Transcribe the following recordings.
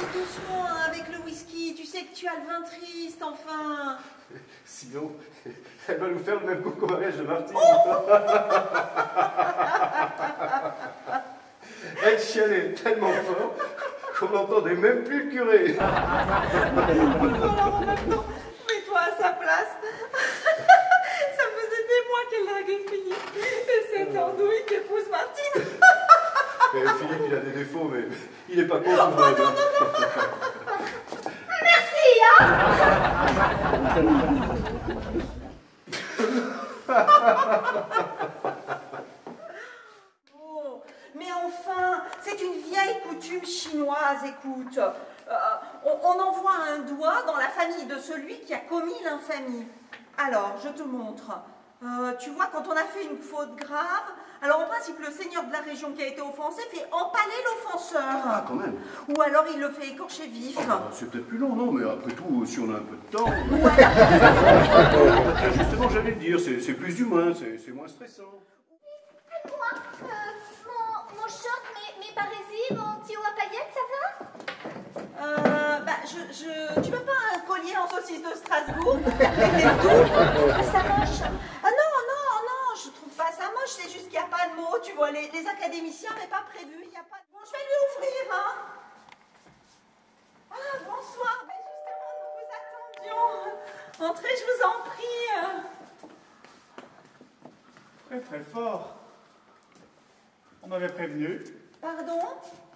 doucement hein, avec le whisky, tu sais que tu as le vin triste, enfin. Sinon, elle va nous faire le même coup qu'au mariage de Martine. Elle chialait tellement fort qu'on n'entendait même plus le curé. Alors en même temps, mets-toi à sa place. Ça faisait des mois qu'elle draguait Philippe. Et cette andouille qui épouse Martine. Philippe, il a des défauts, mais il n'est pas con. Oh, non. Merci, hein. Oh, mais enfin, c'est une vieille coutume chinoise, écoute. On envoie un doigt dans la famille de celui qui a commis l'infamie. Alors, je te montre. Tu vois, quand on a fait une faute grave, alors en principe, le seigneur de la région qui a été offensé fait empaler l'offenseur. Ah, quand même. Ou alors il le fait écorcher vif. C'est peut-être plus long, non, mais après tout, si on a un peu de temps... Voilà. Justement, j'allais le dire, c'est plus humain, c'est moins stressant. Moi, mon short, mes barésies, mon petit haut à paillettes, ça va? Tu veux pas un collier en saucisse de Strasbourg? Ça moche. Ah non, je trouve pas ça moche, c'est juste qu'il n'y a pas de mots, tu vois, les académiciens n'avaient pas prévu, il n'y a pas de mots. Je vais lui ouvrir, hein. Ah, bonsoir, mais justement, nous vous attendions. Entrez, je vous en prie. Très très fort. On m'avait prévenu. Pardon?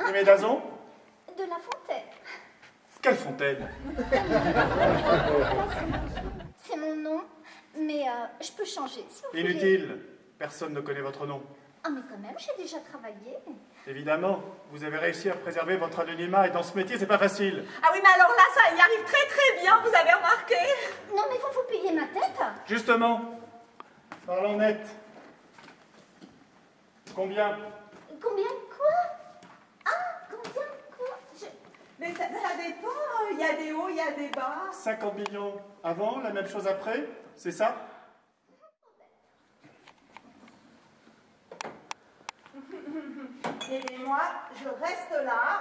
Et Médazon? De la fontaine. Quelle fontaine? C'est mon nom, mais je peux changer, si vous voulez. Inutile. Personne ne connaît votre nom. Ah, mais quand même, j'ai déjà travaillé. Évidemment, vous avez réussi à préserver votre anonymat et dans ce métier, c'est pas facile. Ah oui, mais alors là, ça y arrive très très bien, vous avez remarqué? Non, mais vous payez ma tête. Justement, parlons net. Combien? Combien quoi? Ah, combien quoi? Mais ça dépend, il y a des hauts, il y a des bas. 50 millions avant, la même chose après, c'est ça? Et moi, je reste là.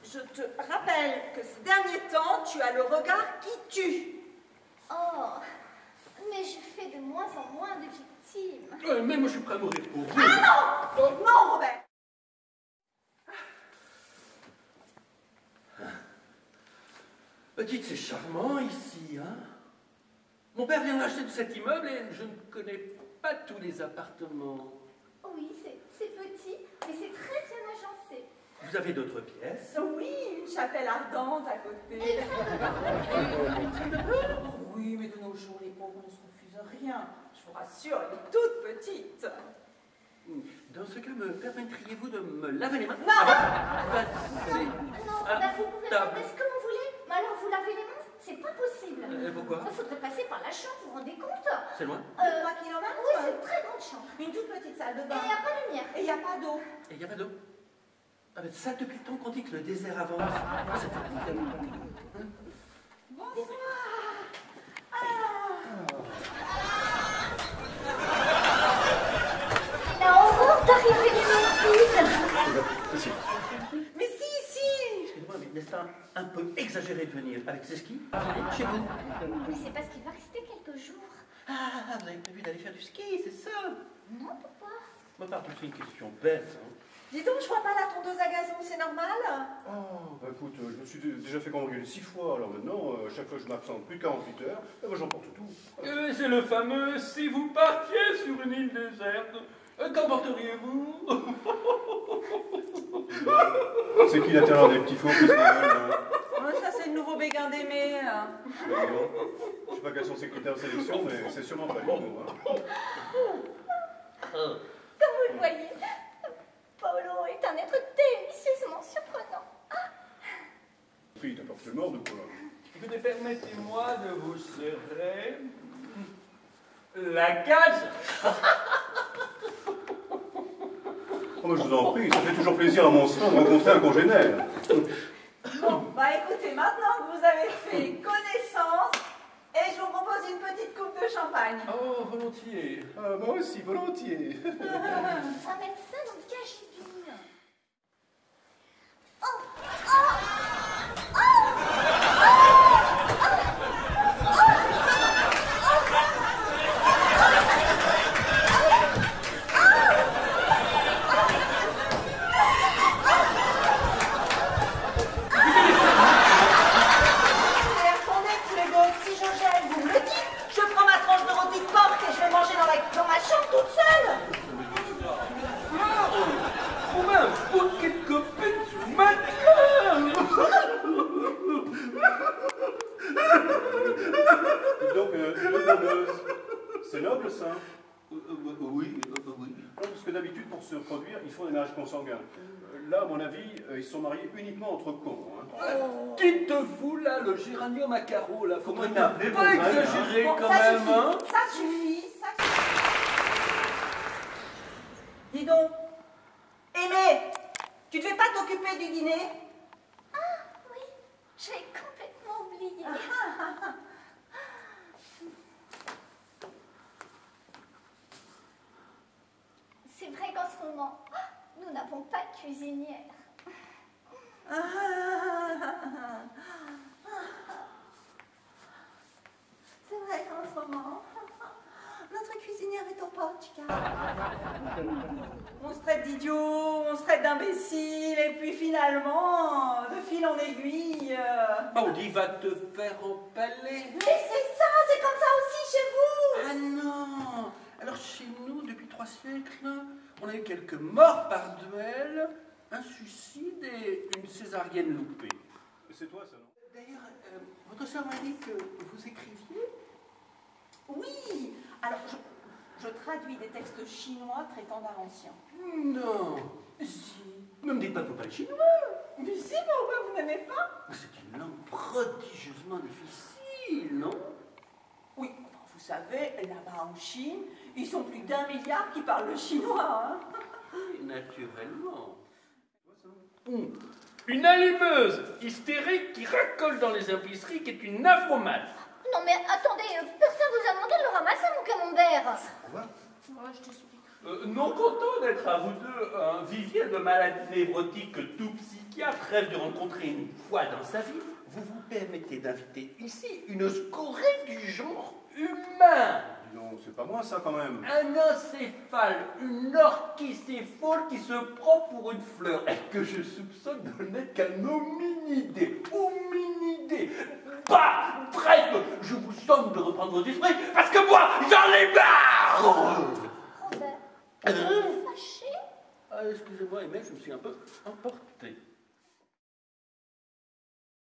Je te rappelle que ces derniers temps, tu as le regard qui tue. Oh, mais je fais de moins en moins de victimes. Mais moi, je suis prêt à mourir pour vous. Ah non! Non, Robert! Dites, c'est charmant ici, hein? Mon père vient d'acheter de cet immeuble et je ne connais pas tous les appartements. Oui, c'est petit, mais c'est très bien agencé. Vous avez d'autres pièces? Oui, une chapelle ardente à côté. Oui, mais de nos jours, les pauvres ne se refusent rien. Je vous rassure, elle est toute petite. Dans ce cas, me permettriez-vous de me laver les mains? Non! Non, vous pouvez faire ce que vous voulez, mais alors vous lavez les mains, c'est pas possible. Pourquoi? Il faudrait passer par la chambre, vous vous rendez compte? C'est loin? 3 kilomètres? Oui, c'est une très grande chambre. Une toute petite salle de Et bain. il n'y a pas de lumière. Et il n'y a pas d'eau. Et il n'y a pas d'eau? Ah ben ça, depuis le temps qu'on dit que le désert avance. Ah, c'est formidable. Bonsoir. La horreur d'arriver les mains vides. Mais si. Excusez-moi, mais n'est-ce pas un peu exagéré de venir avec ces skis chez vous? Mais c'est parce qu'il va rester quelques jours. Ah, vous avez prévu d'aller faire du ski, c'est ça? Non, pourquoi? Moi, pardon, c'est une question bête. Hein. Dis donc, je vois pas la tondeuse à gazon, c'est normal? Oh, bah écoute, je me suis déjà fait cambrioler 6 fois, alors maintenant, chaque fois que je m'absente plus de 48 heures, ben, j'emporte tout. C'est le fameux « si vous partiez sur une île déserte, qu'emporteriez-vous » C'est qui l'intérieur des petits fours qui se révèlent, Ça, c'est le nouveau béguin d'aimer. Je sais pas quels sont ses critères de sélection, mais c'est sûrement pas les mots. Hein. Comme vous le voyez, Paolo est un être délicieusement surprenant. Puis il t'apporte le mort de quoi? Écoutez, permettez-moi de vous serrer la cage. Oh, moi, je vous en prie, ça fait toujours plaisir à mon sang de rencontrer un congénère. Bon, bah écoutez, maintenant que vous avez fait connaissance, et je vous propose une petite coupe de champagne. Oh, volontiers. Moi aussi, volontiers. On va mettre ça dans le cagibine. Oh, oh, ils font des mariages consanguins. Là, à mon avis, ils se sont mariés uniquement entre cons. Hein. Dites-vous, là, le géranium à carreaux, là, faudrait pas appeler exagérer Bon, quand ça même, suffit, hein. ça suffit, ça suffit. Dis donc, Aimé, tu devais pas t'occuper du dîner? Oui, j'ai complètement oublié. C'est vrai qu'en ce moment, nous n'avons pas de cuisinière. C'est vrai qu'en ce moment, notre cuisinière est au Portugal. On se traite d'idiots, on se traite d'imbéciles, et puis finalement, de fil en aiguille... On dit va te faire empaler. Mais c'est ça, c'est comme ça aussi chez vous! Ah non. Alors chez nous, depuis 3 siècles, on a eu quelques morts par duel, un suicide et une césarienne loupée. C'est toi, ça, non? D'ailleurs, votre sœur m'a dit que vous écriviez. Oui, alors je traduis des textes chinois traitant d'art ancien. Non. Si. Ne me dites pas que vous parlez chinois. Mais si, pourquoi vous n'aimez pas? C'est une langue prodigieusement difficile, non? Oui, enfin, vous savez, là-bas en Chine, ils sont plus d'1 milliard qui parlent le chinois. Hein. Oui, naturellement. Une allumeuse hystérique qui racole dans les épiceries, qui est une nymphomane. Non mais attendez, personne vous a demandé de le ramasser, mon camembert. Ouais, je t'explique. Non content d'être à vous deux un vivier de maladies névrotiques que tout psychiatre rêve de rencontrer une fois dans sa vie, vous vous permettez d'inviter ici une scorie du genre humain. Non, c'est pas moi, ça, quand même. Un encéphale, une orchicéphale qui se prend pour une fleur et que je soupçonne de n'être qu'un hominidé. Hominidé. Bah, bref, je vous somme de reprendre vos esprits parce que moi, j'en ai marre. Robert, êtes-vous fâché? Ah, excusez-moi, Aimé, je me suis un peu emporté.